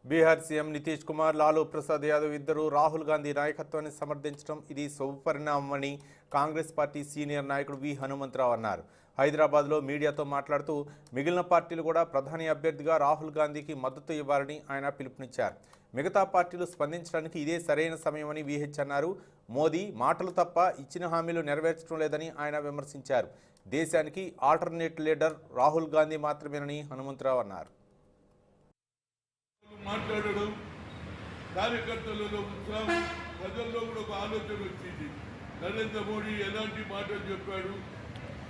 Bihar CM Nitish Kumar, Lalu Prasad Yadav ఇద్దరు రాహుల్ గాంధీ నాయకత్వాన్ని సమర్థించడం ఇది శుభపరిణామమని కాంగ్రెస్ పార్టీ సీనియర్ నాయకుడు వి హనుమంతరావు అన్నారు. హైదరాబాద్లో మీడియాతో మాట్లాడుతూ మిగిలిన పార్టీలు కూడా ప్రధాని అభ్యర్థిగా రాహుల్ గాంధీకి మద్దతు ఇవ్వాలని ఆయన పిలుపునిచ్చారు. మిగతా పార్టీలు స్పందించడానికి ఇదే సరైన సమయమని విహెచ్ అన్నారు. మోదీ మాటలు తప్ప ఇచ్చిన హామీలు నెరవేర్చడం లేదని ఆయన విమర్శించారు. దేశానికి ఆల్టర్నేట్ లీడర్ రాహుల్ గాంధీ మాత్రమేనని హనుమంతరావు అన్నారు. మాట్లాడడం కార్యకర్తలలో ఉత్సాహం, ప్రజల్లో కూడా ఒక ఆలోచన వచ్చింది. నరేంద్ర మోడీ ఎలాంటి మాటలు చెప్పాడు,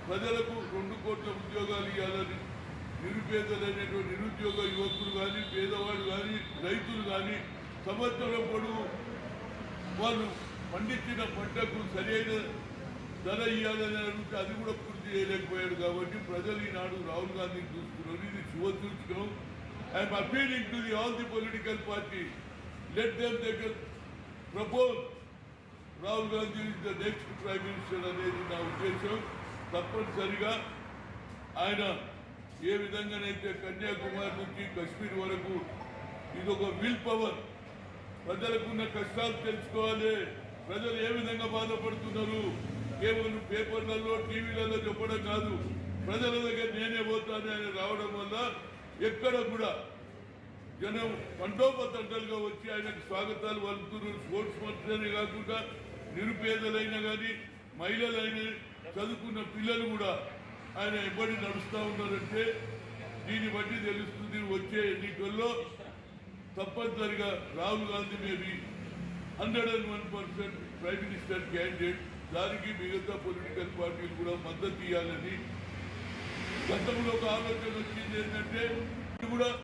ప్రజలకు 2 కోట్ల ఉద్యోగాలు ఇవ్వాలని, నిరుపేదలైనటువంటి నిరుద్యోగ యువకులు కానీ, పేదవాళ్ళు కానీ, రైతులు కానీ సంవత్సరం పొడవు వాళ్ళు పండించిన పంటకు సరైన ధర ఇవ్వాలని అడిగితే అది కూడా పూర్తి చేయలేకపోయాడు. కాబట్టి ప్రజలు ఈనాడు రాహుల్ గాంధీని చూస్తున్నారు. ఇది శుభసూచకం. I am appealing to all the political parties. Let them propose Rahul Gandhi is the next Prime Minister అనేది నా ఉద్దేశం. తప్పనిసరిగా ఆయన ఏ విధంగానైతే కన్యాకుమారి నుంచి కశ్మీర్ వరకు ఇదొక విల్ పవర్. ప్రజలకున్న కష్టాలు తెలుసుకోవాలి, ప్రజలు ఏ విధంగా బాధపడుతున్నారు, కేవలం పేపర్లలో టీవీలలో చెప్పడం కాదు, ప్రజల దగ్గర నేనే పోతాను అని రావడం వల్ల ఎక్కడ కూడా జనం తండోపతంటలుగా వచ్చి ఆయనకు స్వాగతాలు పలుకుతున్నారు. స్పోర్ట్స్ మంత్రులనే కాకుండా నిరుపేదలైనా కానీ, మహిళలైన, చదువుకున్న పిల్లలు కూడా ఆయన ఎప్పటి నడుస్తూ ఉన్నారంటే దీన్ని బట్టి తెలుస్తుంది. వచ్చే ఎన్నికల్లో తప్పనిసరిగా Rahul Gandhi maybe 101% prime minister candidate. దానికి మిగతా పొలిటికల్ పార్టీలు కూడా మద్దతు ఇవ్వాలని గతంలో ఒక ఆలోచన వచ్చింది. ఏంటంటే కూడా